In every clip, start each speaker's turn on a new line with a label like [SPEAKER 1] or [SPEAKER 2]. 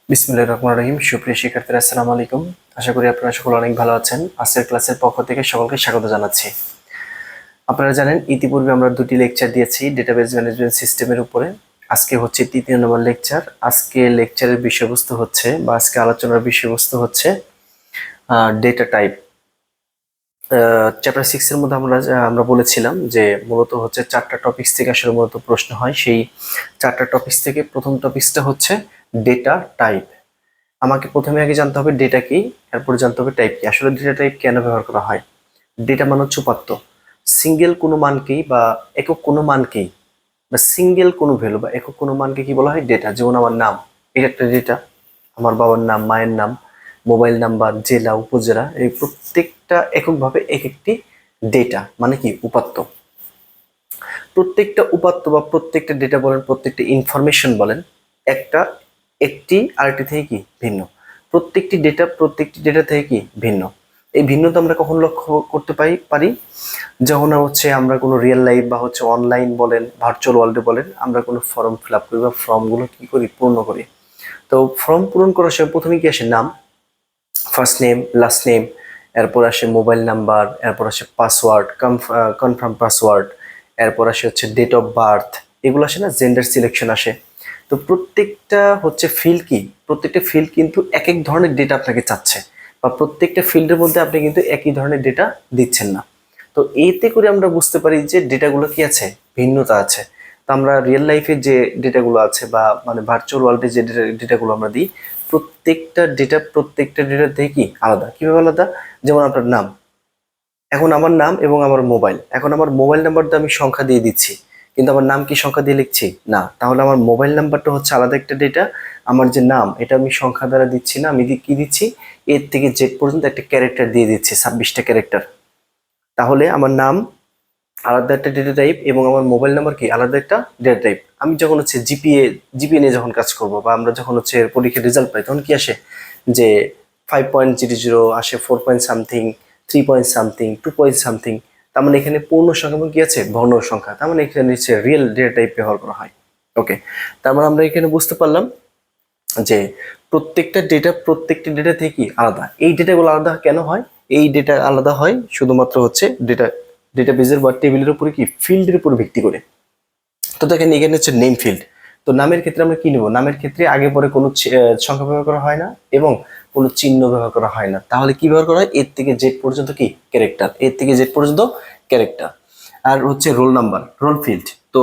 [SPEAKER 1] বিসমিল্লাহির রহমানির রহিম। সুপ্রিয় শিক্ষার্থীরা, আসসালামু আলাইকুম। আশা করি আপনারা সকলে অনেক ভালো আছেন। আজকের ক্লাসের পক্ষ থেকে সকলকে স্বাগত জানাচ্ছি। আপনারা জানেন ইতিপূর্বে আমরা দুটি লেকচার দিয়েছি ডেটাবেজ ম্যানেজমেন্ট সিস্টেমের উপরে। আজকে হচ্ছে তৃতীয় নম্বর লেকচার। আজকে লেকচারের বিষয়বস্তু হচ্ছে বা আজকে আলোচনার বিষয়বস্তু হচ্ছে ডেটা টাইপ। চ্যাপ্টার 6 এর মধ্যে আমরা বলেছিলাম যে মূলত হচ্ছে 4টা টপিকস থেকে আসলে মূলত প্রশ্ন হয়। সেই 4টা টপিকস থেকে প্রথম টপিকসটা হচ্ছে ডেটা টাইপ। আমাকে প্রথমে আগে জানতে হবে ডেটা কি, এরপর জানতে হবে টাইপ কি। আসলে ডেটা টাইপ কেন ব্যবহার করা হয়? ডেটা মানে হচ্ছে উপাত্ত। সিঙ্গেল কোনো মানকেই বা একক কোনো মানকেই বা সিঙ্গেল কোনো ভ্যালু বা একক কোনো মানকে কি বলা হয়? ডেটা। যেমন আমার নাম, এটা একটা ডেটা। আমার বাবার নাম, মায়ের নাম, মোবাইল নাম্বার, জেলা, উপজেলা, এই প্রত্যেকটা এককভাবে এক একটি ডেটা, মানে কি উপাত্ত। প্রত্যেকটা উপাত্ত বা প্রত্যেকটা ডেটা বলেন, প্রত্যেকটা ইনফরমেশন বলেন, একটা একটি আরেকটি থেকে কি ভিন্ন। প্রত্যেকটি ডেটা থেকে কি ভিন্ন। এই ভিন্নতা আমরা কখন লক্ষ্য করতে পারি যখন হচ্ছে আমরা কোনো রিয়েল লাইফ বা হচ্ছে অনলাইন বলেন, ভার্চুয়াল ওয়ার্ল্ডে বলেন, আমরা কোনো ফর্ম ফিল আপ করি বা ফর্মগুলো কি করি, পূর্ণ করি। তো ফর্ম পূরণ করার সময় প্রথমে কি আসে? নাম, ফার্স্ট নেম, লাস্ট নেম, এরপর আসে মোবাইল নাম্বার, এরপর আসে পাসওয়ার্ড, কনফার্ম পাসওয়ার্ড, এরপর আসে হচ্ছে ডেট অফ বার্থ, এগুলো আসে না, জেন্ডার সিলেকশন আসে। তো প্রত্যেকটা হচ্ছে ফিল্ড কি, প্রত্যেকটা ফিল্ড কিন্তু এক এক ধরনের ডেটা আপনাকে চাচ্ছে, বা প্রত্যেকটা ফিল্ডের মধ্যে আপনি কিন্তু একই ধরনের ডেটা দিচ্ছেন না। তো এতে করে আমরা বুঝতে পারি যে ডেটাগুলো কি আছে, ভিন্নতা আছে। তো আমরা রিয়েল লাইফে যে ডেটাগুলো আছে বা মানে ভার্চুয়াল ওয়ার্ল্ডে যে ডেটাগুলো আমরা দিই, প্রত্যেকটা ডেটা থেকে কি আলাদা। কিভাবে আলাদা? যেমন আপনার নাম, এখন আমার নাম এবং আমার মোবাইল, এখন আমার মোবাইল নাম্বারটা আমি সংখ্যা দিয়ে দিচ্ছি, কিন্তু আমার নাম কি সংখ্যা দিয়ে লিখছি না, তাহলে আমার মোবাইল নাম্বারটা হচ্ছে আলাদা একটা ডেটা। আমার যে নাম, এটা আমি সংখ্যা দ্বারা দিচ্ছি না, আমি কি দিচ্ছি, এর থেকে জেড পর্যন্ত একটা ক্যারেক্টার দিয়ে দিচ্ছি, 26টা ক্যারেক্টার। তাহলে আমার নাম আলাদা একটা ডেটা টাইপ এবং আমার মোবাইল নাম্বার কি আলাদা একটা ডেটা টাইপ। আমি যখন হচ্ছে জিপিএ নিয়ে যখন কাজ করব বা আমরা যখন হচ্ছে পরীক্ষার রেজাল্ট পাই, তখন কি আসে যে 5.00 আসে, 4 সামথিং, 3 সামথিং, 2 সামথিং। তার মানে এখানে পূর্ণ সংখ্যা এবং কি আছে, ভগ্ন সংখ্যা। তার মানে এখানে হচ্ছে রিয়েল ডেটা টাইপ ব্যবহার করা হয়। ওকে, তার মানে আমরা এখানে বুঝতে পারলাম যে প্রত্যেকটি ডেটা থেকে কি আলাদা। এই ডেটাগুলো আলাদা কেন হয়? এই ডেটা আলাদা হয় শুধুমাত্র হচ্ছে ডেটাবেজের বা টেবিলের উপরে কি ফিল্ডের উপর ভিত্তি করে। তো দেখেন এখানে হচ্ছে নেম ফিল্ড। তো নামের ক্ষেত্রে আমরা কি নেব? নামের ক্ষেত্রে আগে পরে কোনো সংখ্যা ব্যবহার করা হয় না এবং কোনো চিহ্ন ব্যবহার করা হয় না। তাহলে কি ব্যবহার করা হয়? এর থেকে জেড পর্যন্ত কি ক্যারেক্টার, এর থেকে জেড পর্যন্ত ক্যারেক্টার। আর হচ্ছে রোল নাম্বার, রোল ফিল্ড। তো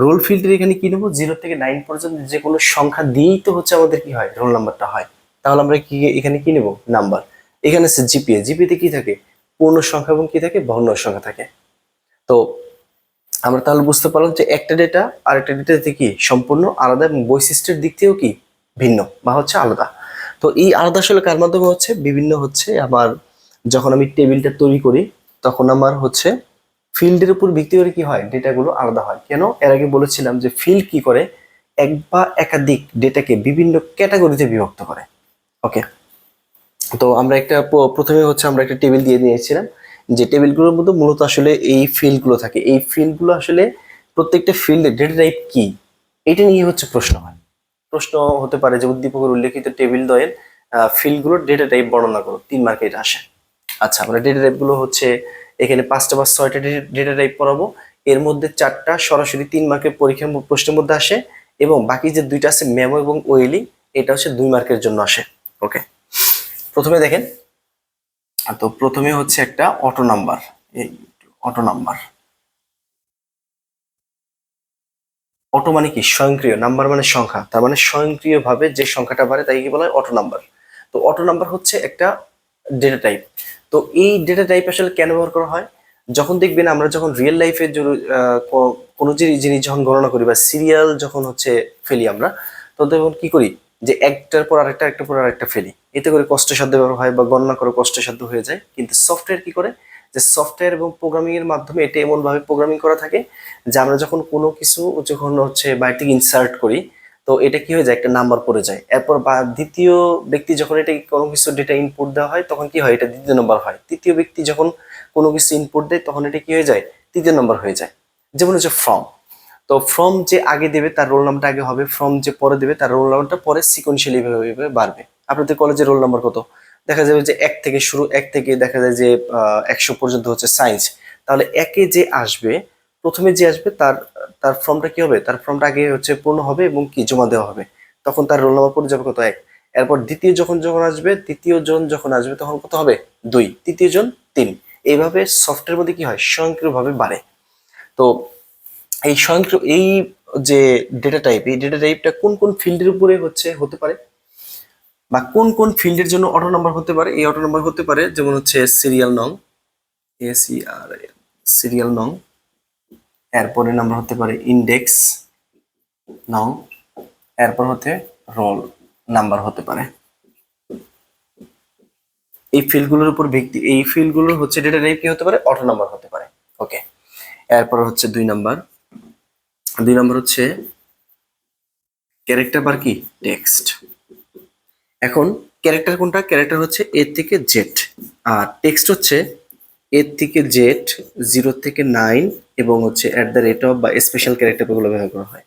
[SPEAKER 1] রোল ফিল্ডের এখানে কি নেবো? 0 থেকে 9 পর্যন্ত যে কোনো সংখ্যা দিয়েই তো হচ্ছে আমাদের কি হয়, রোল নাম্বারটা হয়। তাহলে আমরা কি এখানে কি নেব? নাম্বার। এখানে হচ্ছে জিপিএতে কি থাকে? পূর্ণ সংখ্যা এবং কি থাকে, ভগ্ন সংখ্যা থাকে। তো আমরা তাহলে বুঝতে পারলাম যে একটা ডেটা আর একটা ডেটা থেকে কি সম্পূর্ণ আলাদা এবং বৈশিষ্ট্যের দিক থেকেও কি ভিন্ন বা হচ্ছে আলাদা। তো এই আলাদা আসলে কার মাধ্যমে হচ্ছে? বিভিন্ন হচ্ছে আমার যখন আমি টেবিলটা তৈরি করি, তখন আমার হচ্ছে ফিল্ডের উপর ভিত্তি করে কি হয়, ডেটাগুলো আলাদা হয়। কেন? এর আগে বলেছিলাম যে ফিল্ড কি করে, এক বা একাধিক ডেটাকে বিভিন্ন ক্যাটাগরিতে বিভক্ত করে। ওকে, তো আমরা প্রথমে হচ্ছে আমরা একটা টেবিল দিয়ে নিয়েছিলাম, যে টেবিলগুলোর মধ্যে মূলত আসলে এই ফিল্ডগুলো থাকে। এই ফিল্ডগুলো আসলে প্রত্যেকটা ফিল্ডের ডেটা টাইপ কি, এটা নিয়ে হচ্ছে প্রশ্ন হয়। প্রশ্ন হতে পারে যে উদ্দীপকের উল্লেখিত টেবিল দ্বয়ের ফিল্ডগুলোর ডেটা টাইপ বর্ণনা করো, 3 মার্কে এটা আসে। আচ্ছা, আমরা ডেটা টাইপ গুলো হচ্ছে এখানে 5টা বা 6টা ডেটা টাইপ পড়াবো। এর মধ্যে 4টা সরাসরি 3 মার্কের পরীক্ষার প্রশ্নের মধ্যে আসে এবং বাকি যে 2টা আছে মেমো এবং ওয়েলি, এটা হচ্ছে 2 মার্কের জন্য আসে। ওকে, প্রথমে দেখেন। তো প্রথমে হচ্ছে একটা অটো নাম্বার। এই অটো নাম্বার, অটো মানে কি স্বয়ংক্রিয়, নাম্বার মানে সংখ্যা, তার মানে স্বয়ংক্রিয়ভাবে যে সংখ্যাটা বাড়ে তাই কি বলা হয়? Auto number. তো অটো নাম্বার হচ্ছে একটা ডেটা টাইপ। তো এই ডেটা টাইপ আসলে কেন ব্যবহার করা হয়? যখন দেখবেন আমরা যখন রিয়েল লাইফে কোনো জিনিস যখন গণনা করি বা সিরিয়াল যখন হচ্ছে ফেলি আমরা, তখন কি করি যে একটার পর আরেকটা, একটার পর আরেকটা ফেলি। এতে করে কষ্টসাধ্য ব্যবহার হয় বা গণনা করে কষ্টসাধ্য হয়ে যায়। কিন্তু সফটওয়্যার কি করে, যে সফটওয়্যার এবং প্রোগ্রামিং এর মাধ্যমে এটা এমন ভাবে প্রোগ্রামিং করা থাকে যে আমরা যখন কোনো কিছু যখন হচ্ছে বাইরে থেকে ইনসার্ট করি, তো এটা কি হয়ে যায়, একটা নাম্বার পড়ে যায়। এরপর বা দ্বিতীয় ব্যক্তি যখন এটা কোনো কিছু ডেটা ইনপুট দেওয়া হয়, তখন কি হয়, এটা দ্বিতীয় নম্বর হয়। তৃতীয় ব্যক্তি যখন কোনো কিছু ইনপুট দেয়, তখন এটা কি হয়ে যায়, তৃতীয় নম্বর হয়ে যায়। যেমন হচ্ছে ফর্ম। তো ফ্রম যে আগে দেবে তার রোল নাম্বারটা আগে হবে, ফ্রম যে পরে দেবে তার রোল নাম্বারটা পরে সিকোয়েন্সিয়ালি ভাবে বাড়বে। আপনাদের কলেজের রোল নাম্বার কত? দেখা যাবে যে 1 থেকে শুরু, 1 থেকে দেখা যায় যে 100 পর্যন্ত হচ্ছে সায়েন্স। তাহলে একে যে আসবে, প্রথমে যে আসবে তার তার ফর্মটা কি হবে, তার ফর্মটা আগে হচ্ছে পূর্ণ হবে এবং কি জমা দেওয়া হবে, তখন তার রোল নাম্বার পড়ে যাবে কত, 1। এরপর দ্বিতীয় যখন যখন আসবে, তৃতীয় জন যখন আসবে তখন কত হবে, 2, তৃতীয় জন 3। এইভাবে সফটওয়্যার মধ্যে কি হয়, স্বয়ংক্রিয়ভাবে বাড়ে। তো এই স্বয়ংক্রিয় এই যে ডেটা টাইপ, এই ডেটা টাইপটা কোন কোন ফিল্ডের উপরে হচ্ছে হতে পারে, বা কোন কোন ফিল্ডের জন্য অটো নাম্বার হতে পারে? এই অটো নাম্বার হতে পারে যেমন হচ্ছে সিরিয়াল নং, ACR, সিরিয়াল নং। এরপরে নাম্বার হতে পারে ইন্ডেক্স নং। এরপর হতে রোল নাম্বার হতে পারে। এই ফিল্ডগুলোর উপর ভিত্তি, এই ফিল্ডগুলোর হচ্ছে ডেটা টাইপ কি হতে পারে, অটো নাম্বার হতে পারে। ওকে, এরপর হচ্ছে 2 নাম্বার। 2 নাম্বার হচ্ছে ক্যারেক্টার বার কি, টেক্সট। এখন ক্যারেক্টার কোনটা, ক্যারেক্টার হচ্ছে এ থেকে জেড, আর টেক্সট হচ্ছে এ থেকে জেড, 0 থেকে 9 এবং হচ্ছে @ বা স্পেশাল ক্যারেক্টার গুলো ব্যবহার করা হয়।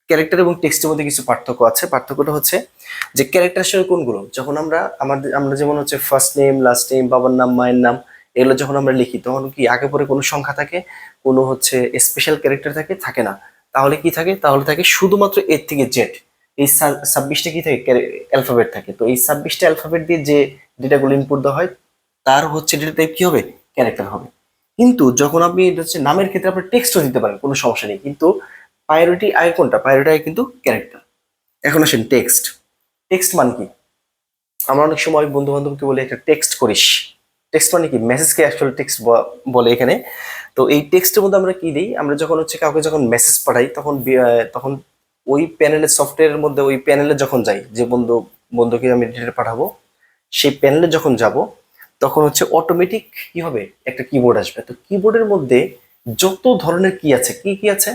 [SPEAKER 1] ক্যারেক্টার এবং টেক্সটের মধ্যে কিছু পার্থক্য আছে। পার্থক্যটা হচ্ছে যে ক্যারেক্টার আসলে কোনগুলো, যখন আমরা যেমন হচ্ছে ফার্স্ট নেম, লাস্ট নেম, বাবার নাম, মায়ের নাম, এগুলো যখন আমরা লিখি তখন কি আগে পরে কোনো সংখ্যা থাকে, কোনো হচ্ছে স্পেশাল ক্যারেক্টার থাকে, থাকে না। তাহলে কি থাকে, তাহলে থাকে শুধুমাত্র এ থেকে জেড। এই 26টা কি থাকে, অ্যালফাবেট থাকে। তো এই 26টা অ্যালফাবেট দিয়ে যে ডেটাগুলো ইনপুট দেওয়া হয় তার হচ্ছে ডেটা টাইপ কি হবে, ক্যারেক্টার হবে। কিন্তু যখন আপনি এটা হচ্ছে নামের ক্ষেত্রে আপনি টেক্সটও দিতে পারেন, কোনো সমস্যা নেই, কিন্তু প্রায়োরিটি আগে কোনটা, প্রায়োরিটি আগে কিন্তু ক্যারেক্টার। এখন আসেন টেক্সট। টেক্সট মানে কি, আমরা অনেক সময় বন্ধু বান্ধবকে বলে একটা টেক্সট করিস। টেক্সট মানে কি, মেসেজকে অ্যাকচুয়ালি টেক্সট বলে এখানে। তো এই টেক্সটের মধ্যে আমরা কি দিই, আমরা যখন হচ্ছে কাউকে যখন মেসেজ পাঠাই তখন তখন ওই প্যানেলের সফটওয়্যারের মধ্যে, ওই প্যানেলে যখন যাই, যে বন্ধুকে আমি ডেটা পাঠাবো, সেই প্যানেলে যখন যাব তখন হচ্ছে অটোমেটিক কি হবে, একটা কিবোর্ড আসবে। তো কিবোর্ডের মধ্যে যত ধরনের কি আছে, কি কি আছে,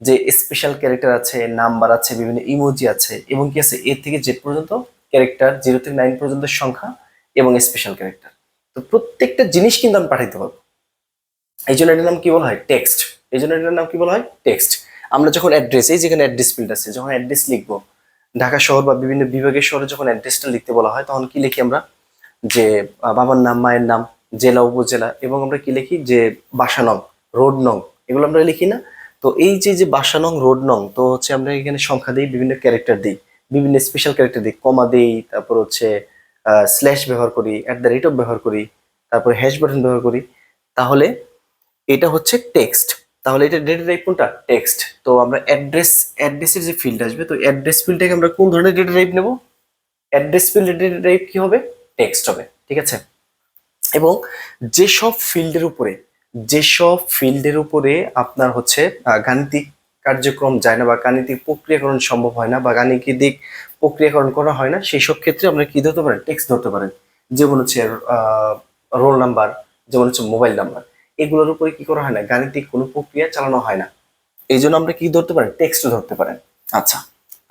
[SPEAKER 1] যে স্পেশাল ক্যারেক্টার আছে, নাম্বার আছে, বিভিন্ন ইমোজি আছে, এবং কি আছে এ থেকে জেড পর্যন্ত ক্যারেক্টার, 0 থেকে 9 পর্যন্ত সংখ্যা এবং স্পেশাল ক্যারেক্টার। তো প্রত্যেকটা জিনিস কিন্তু আমি পাঠাইতে পারবো। এই জন্য এটার নাম কি বলা হয়, টেক্সট। এই জন্য এটার নাম কি বলা হয়, টেক্সট। আমরা যখন অ্যাড্রেস, এই যেখানে অ্যাড্রেস ফিল্ড আছে, যখন অ্যাড্রেস লিখবো, ঢাকা শহর বা বিভিন্ন বিভাগের শহরে যখন অ্যাড্রেসটা লিখতে বলা হয় তখন কি লিখি আমরা, যে বাবার নাম, মায়ের নাম, জেলা, উপজেলা, এবং আমরা কি লিখি যে বাসা নং, রোড নং, এগুলো আমরা লিখি না? তো এই যে যে বাসা নং, রোড নং, তো হচ্ছে আমরা এখানে সংখ্যা দিই, বিভিন্ন ক্যারেক্টার দিই, বিভিন্ন স্পেশাল ক্যারেক্টার দিই, কমা দিই, তারপর হচ্ছে স্ল্যাশ ব্যবহার করি, @ ব্যবহার করি, তারপর হ্যাশ বাটন ব্যবহার করি। তাহলে এটা হচ্ছে টেক্সট। তাহলে এটা ডেটা টাইপ কোনটা, টেক্সট। তো আমরা অ্যাড্রেসের যে ফিল্ড আসবে, তো অ্যাড্রেস ফিল্ডটাকে আমরা কোন ধরনের ডেটা টাইপ নেব, অ্যাড্রেস ফিল্ডের ডেটা টাইপ কি হবে, টেক্সট হবে। ঠিক আছে। এবং যেসব ফিল্ডের উপরে, যেসব ফিল্ডের উপরে আপনার হচ্ছে গাণিতিক কার্যক্রম যায় না, বা গাণিতিক প্রক্রিয়াকরণ সম্ভব হয় না, বা গাণিতিক প্রক্রিয়াকরণ করা হয় না, সেই সব ক্ষেত্রে আমরা কি ধরতে পারেন, টেক্সট ধরতে পারেন। যেমন হচ্ছে রোল নাম্বার, যেমন হচ্ছে মোবাইল নাম্বার, এগুলোর উপরে কি করা হয় না, গাণিতিক কোনো প্রক্রিয়া চালানো হয় না। এই জন্য আমরা কি ধরতে পারেন, টেক্সট ধরতে পারেন। আচ্ছা,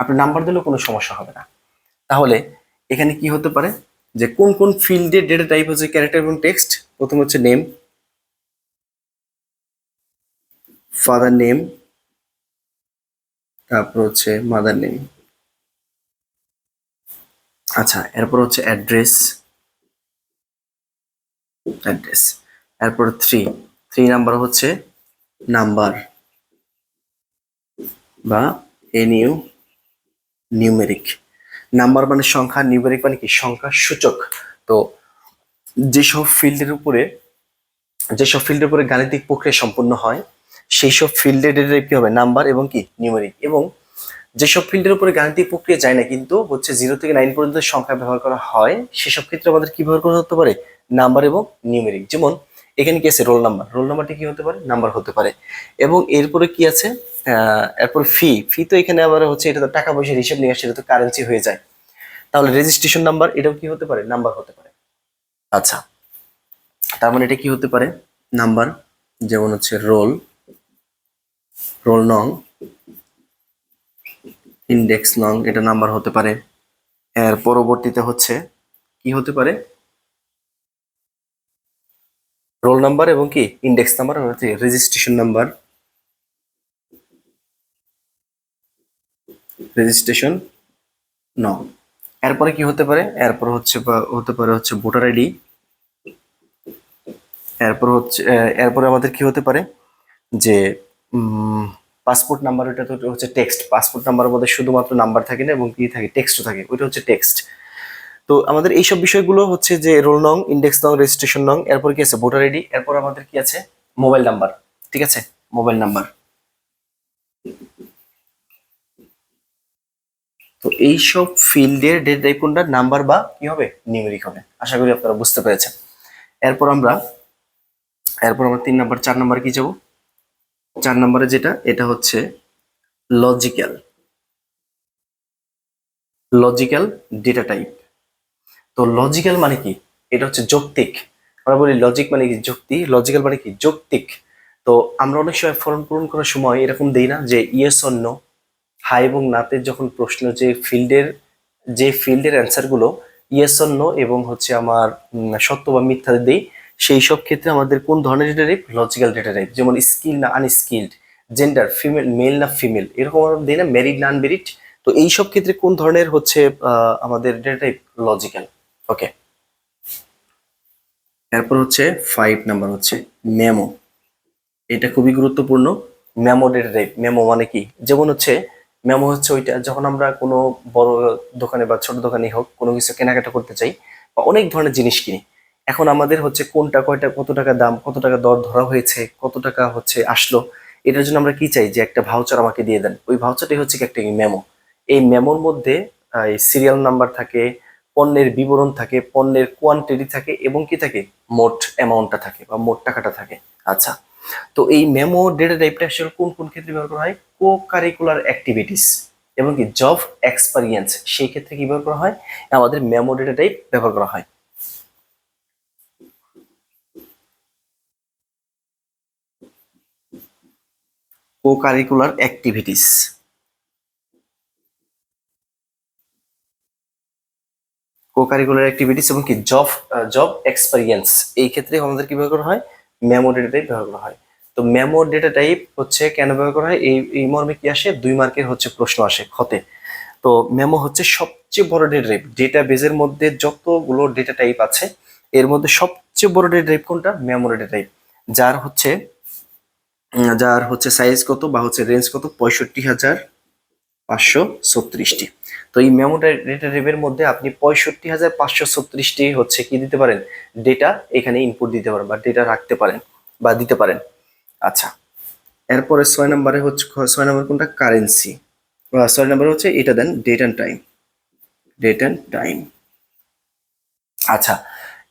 [SPEAKER 1] আপনি নাম্বার দিলেও কোনো সমস্যা হবে না। তাহলে এখানে কি হতে পারে, যে কোন কোন ফিল্ডের ডেটা টাইপ হচ্ছে ক্যারেক্টার এবং টেক্সট। প্রথম হচ্ছে নেম, ফাদার নেম, তারপর হচ্ছে মাদার নেম। আচ্ছা, এরপর হচ্ছে অ্যাড্রেস, অ্যাড্রেস। এরপর থ্রি নাম্বার হচ্ছে নাম্বার বা এনইউ, নিউমেরিক। নাম্বার মানে সংখ্যা, নিউমেরিক মানে কি, সংখ্যা সূচক। তো যেসব ফিল্ডের উপরে, যেসব ফিল্ডের উপরে গাণিতিক প্রক্রিয়া সম্পন্ন হয় সেই সব ফিল্ডের ডেটা টাইপ কি হবে, নাম্বার এবং কি, নিউমেরিক। এবং যেসব ফিল্ডের উপরে গাণিতিক প্রক্রিয়া যায় না, কিন্তু হচ্ছে 0 থেকে 9 পর্যন্ত সংখ্যা ব্যবহার করা হয়, সেসব ক্ষেত্রে আমাদের কি ব্যবহার করা হতে পারে, নাম্বার এবং নিউমেরিক। যেমন এখানে কি আছে, রোল নাম্বার, রোল নাম্বারটি কি হতে পারে, নাম্বার হতে পারে। এবং এরপরে কি আছে, এরপর ফি তো এখানে আবার হচ্ছে, এটা তো টাকা পয়সার হিসাব নিয়ে আসে, এটা তো কারেন্সি হয়ে যায়। তাহলে রেজিস্ট্রেশন নাম্বার, এটাও কি হতে পারে, নাম্বার হতে পারে। আচ্ছা, তার মানে এটা কি হতে পারে, নাম্বার। যেমন হচ্ছে রোল, রোল নং, ইন্ডেক্স নং, এটা নাম্বার হতে পারে। এর পরবর্তীতে হচ্ছে কি হতে পারে, রোল নাম্বার এবং কি index number, registration number. Registration নং। এরপরে কি হতে পারে, এরপর হচ্ছে বা হতে পারে হচ্ছে ভোটার আইডি। এরপরে আমাদের কি হতে পারে যে পাসপোর্ট নাম্বার, ওটা তো হচ্ছে টেক্সট। পাসপোর্ট নাম্বারের মধ্যে শুধুমাত্র নাম্বার থাকে না এবং কি থাকে, টেক্সটও থাকে, ওইটা হচ্ছে টেক্সট। তো আমাদের এইসব বিষয়গুলো হচ্ছে যে রোল নং, ইন্ডেক্স নং, রেজিস্ট্রেশন নং, এরপর কি আছে ভোটার আইডি, এরপর আমাদের কি আছে মোবাইল নাম্বার। ঠিক আছে, মোবাইল নাম্বার। তো এইসব ফিল্ডের ডেটা টাইপ কোনটা, নাম্বার বা কি হবে, নিউমেরিক হবে। আশা করি আপনারা বুঝতে পেরেছেন। এরপর আমরা এরপর আমরা 3 নাম্বার 4 নাম্বার কি যাব, 4 নাম্বারে যেটা, এটা হচ্ছে লজিক্যাল। Logical data type. তো লজিক্যাল মানে কি, এটা হচ্ছে যৌক্তিক। আমরা বলি লজিক মানে কি যুক্তি, লজিক্যাল মানে কি যৌক্তিক। তো আমরা অনেক সময় ফর্ম পূরণ করার সময় এরকম দেই না যে ইয়েস অর নো, হ্যাঁ এবং নাতে যখন প্রশ্ন, যে ফিল্ডের অ্যান্সার গুলো ইয়েস অর নো এবং হচ্ছে আমার সত্য বা মিথ্যা দেই, সেই সব ক্ষেত্রে আমাদের কোন ধরনের data type, logical data type. যেমন স্কিল না আনস্কিল্ড, জেন্ডার ফিমেল, মেল না ফিমেল, এরকম আমরা দিই না, মেরিড না আনমেরিড। তো এই সব ক্ষেত্রে কোন ধরনের হচ্ছে আমাদের ডেটা টাইপ, লজিক্যাল। ওকে। এরপর হচ্ছে 5 নাম্বার হচ্ছে মেমো। এটা খুবই গুরুত্বপূর্ণ। Memo data type. মেমো মানে কি, যেমন হচ্ছে মেমো হচ্ছে ওইটা যখন আমরা কোনো বড় দোকানে বা ছোট দোকানে হোক কোনো কিছু কেনাকাটা করতে চাই বা অনেক ধরনের জিনিস কিনি, এখন আমাদের হচ্ছে কোনটা কয়টা, কত টাকা দাম, কত টাকা দর ধরা হয়েছে, কত টাকা হচ্ছে আসলো, এটার জন্য আমরা কি চাই যে একটা ভাউচার আমাকে দিয়ে দেন। ওই ভাউচারটাই হচ্ছে কি একটা মেমো। এই মেমোর মধ্যে সিরিয়াল নাম্বার থাকে, পণ্যের বিবরণ থাকে, পণ্যের কোয়ান্টিটি থাকে এবং কি থাকে, মোট অ্যামাউন্টটা থাকে বা মোট টাকাটা থাকে। আচ্ছা, তো এই মেমো ডেটা টাইপটা আসলে কোন কোন ক্ষেত্রে ব্যবহার করা হয়, কো কারিকুলার অ্যাক্টিভিটিস এবং কি জব এক্সপেরিয়েন্স, সেই ক্ষেত্রে কি ব্যবহার করা হয়, আমাদের মেমো ডেটা টাইপ ব্যবহার করা হয়। Co curricular activities, co curricular activities এবং কি জব এক্সপেরিয়েন্স, এই ক্ষেত্রে আমাদের কি ব্যবহার করা হয়, মেমো ডেটা টাইপ ব্যবহার করা হয়। তো মেমো ডেটা টাইপ হচ্ছে কেন ব্যবহার করা হয়, এই মর্মে কি আসে, 2 মার্কের হচ্ছে প্রশ্ন আসে ক্ষতে। তো মেমো হচ্ছে সবচেয়ে বড় ডেটা টাইপ। ডেটা বেজের মধ্যে যতগুলো ডেটা টাইপ আছে এর মধ্যে সবচেয়ে বড় ডেটা টাইপ কোনটা, মেমো ডেটা টাইপ। যার হচ্ছে সাইজ কত বা হচ্ছে রেঞ্জ কত, 65,536টি। তো এই মেমো ডেটা টাইপের মধ্যে আপনি 65,536টি হচ্ছে কি দিতে পারেন, ডেটা এখানে ইনপুট দিতে পারেন বা ডেটা রাখতে পারেন বা দিতে পারেন। আচ্ছা, এরপরে 6 নাম্বারে হচ্ছে, 6 নাম্বার কোনটা, কারেন্সি। 6 নাম্বারে হচ্ছে এটা দেন, date and time. Date and time. আচ্ছা,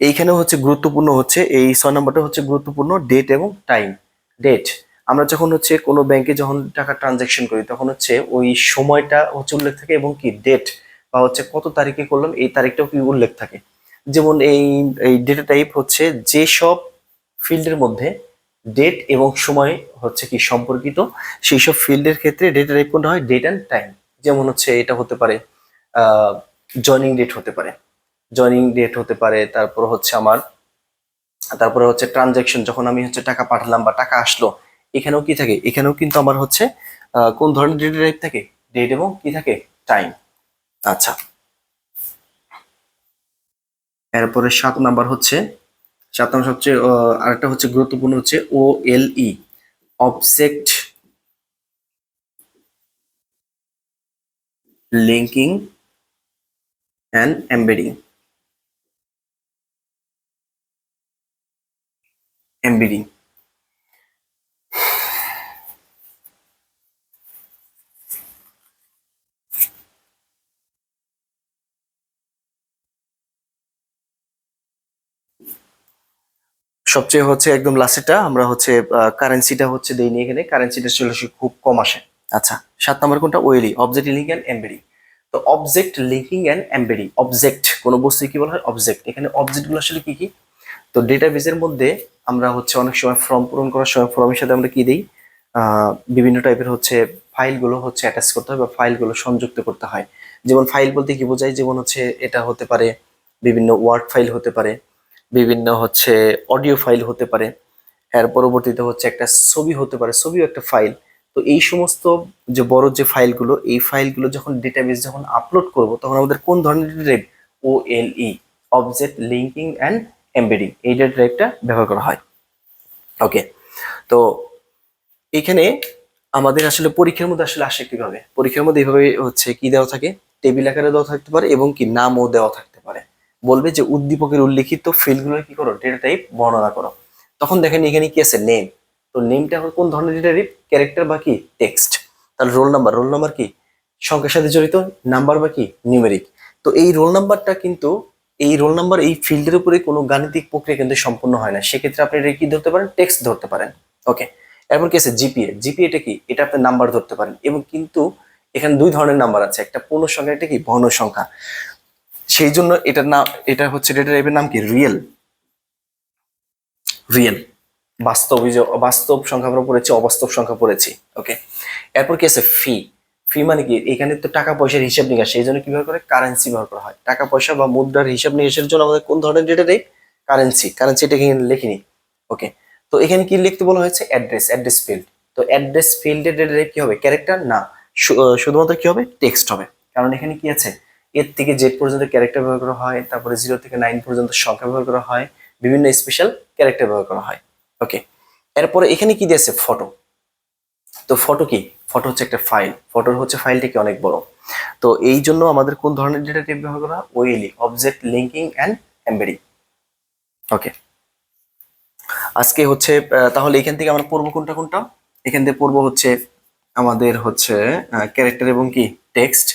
[SPEAKER 1] এইখানে হচ্ছে গুরুত্বপূর্ণ হচ্ছে এই 6 নাম্বারটা হচ্ছে গুরুত্বপূর্ণ, ডেট এবং টাইম। ডেট, আমরা যখন হচ্ছে কোনো ব্যাংকে যখন টাকা ট্রানজাকশন করি তখন হচ্ছে ওই সময়টা হচ্ছে উল্লেখ থাকে এবং কি ডেট বা হচ্ছে কত তারিখে করলাম এই তারিখটাও কি উল্লেখ থাকে। যেমন এই এই ডেটা টাইপ হচ্ছে যে সব ফিল্ডের মধ্যে ডেট এবং সময় হচ্ছে কি সম্পর্কিত, সেই সব ফিল্ডের ক্ষেত্রে ডেটা টাইপ কোনটা হয়, ডেট অ্যান্ড টাইম। যেমন হচ্ছে এটা হতে পারে জয়নিং ডেট হতে পারে, জয়নিং ডেট হতে পারে, তারপরে হচ্ছে ট্রানজাকশন, যখন আমি হচ্ছে টাকা পাঠালাম বা টাকা আসলো, এখানেও কি থাকে, এখানেও কিন্তু আমার হচ্ছে কোন ধরনের ডেটা টাইপ থাকে, ডেট এবং কি থাকে, টাইম। আচ্ছা, এরপরে 7 নাম্বার হচ্ছে, 7 নাম্বার সবচেয়ে আরেকটা হচ্ছে গুরুত্বপূর্ণ হচ্ছে OLE, object linking and embedding. Embedding সবচেয়ে হচ্ছে একদম লাস্টেটা আমরা হচ্ছে কারেন্সিটা হচ্ছে দেইনি, এখানে কারেন্সিটা চলে আসে খুব কম আসে। আচ্ছা, 7 নাম্বার কোনটা, OLE, object linking and embedding. তো object linking and embedding, object কোন বস্তু কি বলা হয়, অবজেক্ট। এখানে অবজেক্ট গুলো আসলে কি কি, তো ডেটাবেজের মধ্যে আমরা হচ্ছে অনেক সময় ফর্ম পূরণ করার সময় ফর্মের সাথে আমরা কি দিই, বিভিন্ন টাইপের হচ্ছে ফাইলগুলো হচ্ছে অ্যাটাচ করতে হয় বা ফাইলগুলো সংযুক্ত করতে হয়। যেমন ফাইল বলতে কি বোঝায়, যেমন হচ্ছে এটা হতে পারে বিভিন্ন ওয়ার্ড ফাইল হতে পারে, বিভিন্ন হচ্ছে অডিও ফাইল হতে পারে, এর পরবর্তীতে হচ্ছে একটা ছবি হতে পারে, ছবিও একটা ফাইল। তো তো এই সমস্ত যে বড় যে ফাইলগুলো, এই ফাইলগুলো যখন ডেটাবেস যখন আপলোড করব তখন আমাদের কোন ধরনের data type, OLE, object linking and embedding, এই ডেটা টাইপটা ব্যবহার করা হয়। ওকে, তো এখানে আমাদের আসলে পরীক্ষার মধ্যে আসলে আসে কিভাবে, পরীক্ষার মধ্যে এইভাবে হচ্ছে কি দেওয়া থাকে, টেবিল আকারে দেওয়া থাকতে পারে এবং কি নামও দেওয়া থাকতে পারে। বলবে যে উদ্দীপকের উল্লেখিত ফিল্ডগুলো কি করো, ডেটা টাইপ বর্ণনা করো। তখন দেখেন এখানে কি আছে, নেম। তো নেমটা এখন কোন ধরনের ডেটা টাইপ, ক্যারেক্টার বা কি টেক্সট। তাহলে রোল নাম্বার, রোল নাম্বার কি সংখ্যার সাথে জড়িত, নাম্বার বা কি নিউমেরিক। তো এই রোল নাম্বারটা কিন্তু, এই রোল নাম্বার এই ফিল্ডের উপরে কোনো গাণিতিক প্রক্রিয়া কিন্তু সম্পূর্ণ হয় না, সেক্ষেত্রে আপনি এটা কি ধরতে পারেন, টেক্সট ধরতে পারেন। ওকে, এরপর কি আছে জিপিএ, জিপিএটা কি, এটা আপনি নাম্বার ধরতে পারেন। এবং কিন্তু এখানে দুই ধরনের নাম্বার আছে, একটা পূর্ণ সংখ্যা, একটা কি ভগ্ন সংখ্যা। সেই জন্য এটার নাম, এটা হচ্ছে ডেটা টাইপের নাম কি, রিয়েল। রিয়েল বাস্তব, বাস্তব সংখ্যা আমরা পড়েছি, অবাস্তব সংখ্যা পড়েছি। ওকে, এরপর কি আছে ফি। ফি মানে কি, এখানে তো টাকা পয়সার হিসাব নিকাশ, সেই জন্য কি ব্যবহার করে, কারেন্সি ব্যবহার করা হয়। টাকা পয়সা বা মুদ্রার হিসাব নিকাশের জন্য আমাদের কোন ধরনের ডেটা টাইপ, কারেন্সি। কারেন্সি এটা এখানে লিখিনি। ওকে, তো এখানে কি লিখতে বলা হয়েছে, অ্যাড্রেস, অ্যাড্রেস ফিল্ড। তো অ্যাড্রেস ফিল্ডের ডেটা টাইপ কি হবে, ক্যারেক্টার না, শুধুমাত্র কি হবে, টেক্সট হবে। কারণ এখানে কি আছে, এর থেকে জেড পর্যন্ত ক্যারেক্টার ব্যবহার করা হয়, তারপরে 0 থেকে 9 পর্যন্ত সংখ্যা ব্যবহার করা হয়, বিভিন্ন স্পেশাল ক্যারেক্টার ব্যবহার করা হয়। ওকে, এরপরে এখানে কি দিয়েছে, ফটো। তো ফটো কি, ফটো হচ্ছে একটা ফাইল, ফটোর হচ্ছে ফাইলটা কি অনেক বড়। তো এই জন্য আমাদের কোন ধরনের ডেটা টাইপ ব্যবহার করা, OLE, object linking and embedding. Okay, আজকে হচ্ছে তাহলে এখান থেকে আমরা পড়বো কোনটা কোনটা, এখান থেকে পড়বো হচ্ছে আমাদের হচ্ছে ক্যারেক্টার এবং কি টেক্সট।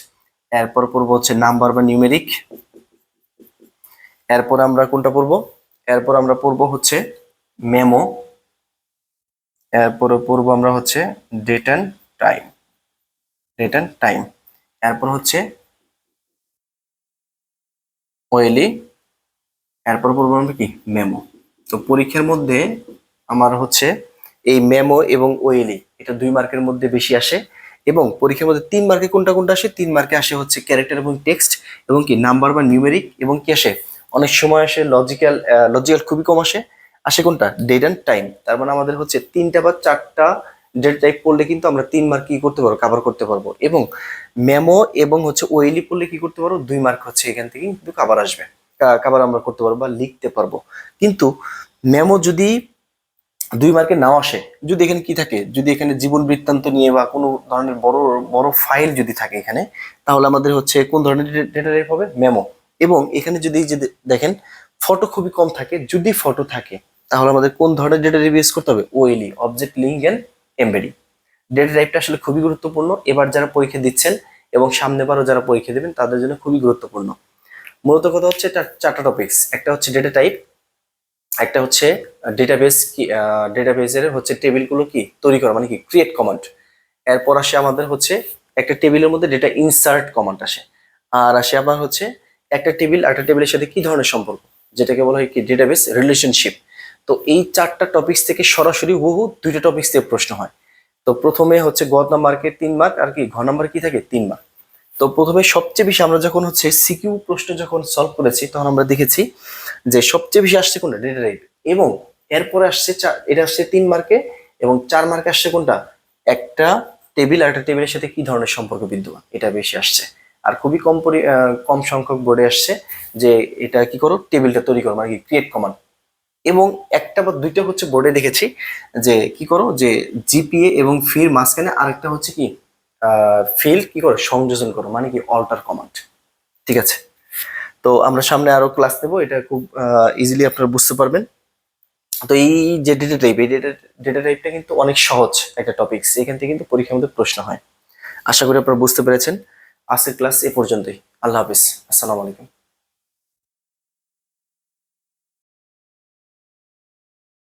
[SPEAKER 1] এরপর পড়বো হচ্ছে নাম্বার বা নিউমেরিক। এরপর আমরা কোনটা পড়বো, এরপর আমরা পড়বো হচ্ছে মেমো। এরপরে পড়বো আমরা হচ্ছে date and time, date and time. এরপর হচ্ছে ওয়েলি। এরপর পড়বো আমরা কি, মেমো। তো পরীক্ষার মধ্যে আমার হচ্ছে এই মেমো এবং ওয়েলি, এটা 2 মার্কের মধ্যে বেশি আসে। এবং পরীক্ষার মধ্যে 3 মার্কে কোনটা কোনটা আসে, 3 মার্কে আসে হচ্ছে ক্যারেক্টার এবং টেক্সট, এবং কি নাম্বার বা নিউমেরিক, এবং কি আসে অনেক সময় আসে লজিক্যাল। লজিক্যাল খুবই কম আসে, আসে কোনটা, ডেট অ্যান্ড টাইম। তার মানে আমাদের হচ্ছে 3টা বা 4টা ডেট টাইপ পড়লে কিন্তু আমরা 3 মার্ক কি করতে পারবো, কভার করতে পারবো। এবং মেমো এবং হচ্ছে ওয়েলি পড়লে কি করতে পারবো, 2 মার্ক হচ্ছে এখান থেকে কিন্তু কভার আসবে, কভার আমরা করতে পারবো বা লিখতে পারবো। কিন্তু মেমো যদি 2 মার্কে নাও আসে, যদি এখানে কি থাকে, যদি এখানে জীবন বৃত্তান্ত নিয়ে বা কোনো ধরনের বড় বড় ফাইল যদি থাকে এখানে, তাহলে আমাদের হচ্ছে কোন ধরনের ডেটা টাইপ হবে, মেমো। এবং এখানে যদি দেখেন ফটো খুবই কম থাকে, যদি ফটো থাকে তাহলে আমাদের কোন ধরনের ডেটা টাইপ ইউজ করতে হবে, OLE, object link and embedding. Data টাইপটা আসলে খুবই গুরুত্বপূর্ণ, এবার যারা পরীক্ষা দিচ্ছেন এবং সামনেবারও যারা পরীক্ষা দেবেন তাদের জন্য খুবই গুরুত্বপূর্ণ। মূলত কথা হচ্ছে 4টা টপিকস, একটা হচ্ছে ডেটা টাইপ, একটা হচ্ছে ডেটাবেস কি, ডেটাবেসের হচ্ছে টেবিলগুলো কি তৈরি করা মানে কি ক্রিয়েট কমান্ড। এরপর আসে আমাদের হচ্ছে একটা টেবিলের মধ্যে ডেটা ইনসার্ট কমান্ড আসে। আর আসে আবার হচ্ছে একটা টেবিল একটা টেবিলের সাথে কি ধরনের সম্পর্ক, যেটাকে বলা হয় কি ডেটাবেস রিলেশনশিপ। তো এই 4টা টপিকস থেকে সরাসরি বহু 2টা টপিকস থেকে প্রশ্ন হয়। তো প্রথমে হচ্ছে গ নাম্বারকে 3 মার্ক, আর কি ঘ নাম্বার কি থাকে 3 মার্ক। তো প্রথমে সবচেয়ে বেশি আমরা যখন হচ্ছে সিকিউ প্রশ্ন যখন সলভ করেছি তখন আমরা দেখেছি যে সবচেয়ে বেশি আসছে কোনটা, ডেটা টাইপ। এবং এরপরে আসছে এটা আসছে 3 মার্কে, এবং 4 মার্কে আসছে কোনটা, একটা টেবিল আর একটা টেবিলের সাথে কি ধরনের সম্পর্ক বিদ্যমান, এটা বেশি আসছে। আর খুবই কম সংখ্যক বোর্ডে আসছে যে এটা কি করো, টেবিলটা তৈরি করো মানে কি ক্রিয়েট কমান্ড। এবং একটা বা 2টা হচ্ছে বোর্ডে দেখেছি যে কি করো, যে জিপিএ এবং ফির মাঝখানে আরেকটা হচ্ছে কি ফিল্ড কি করো, সংযোজন করো মানে কি অল্টার কমান্ড। ঠিক আছে, তো আমরা সামনে আরো ক্লাস নেবো, এটা খুব ইজিলি আপনারা বুঝতে পারবেন। তো এই যে ডেটা টাইপ, এই ডেটা টাইপটা কিন্তু অনেক সহজ একটা টপিক, এখান থেকে কিন্তু পরীক্ষার মধ্যে প্রশ্ন হয়। আশা করি আপনারা বুঝতে পেরেছেন। আজকের ক্লাস এ পর্যন্তই। আল্লাহ হাফিজ, আসসালামু আলাইকুম।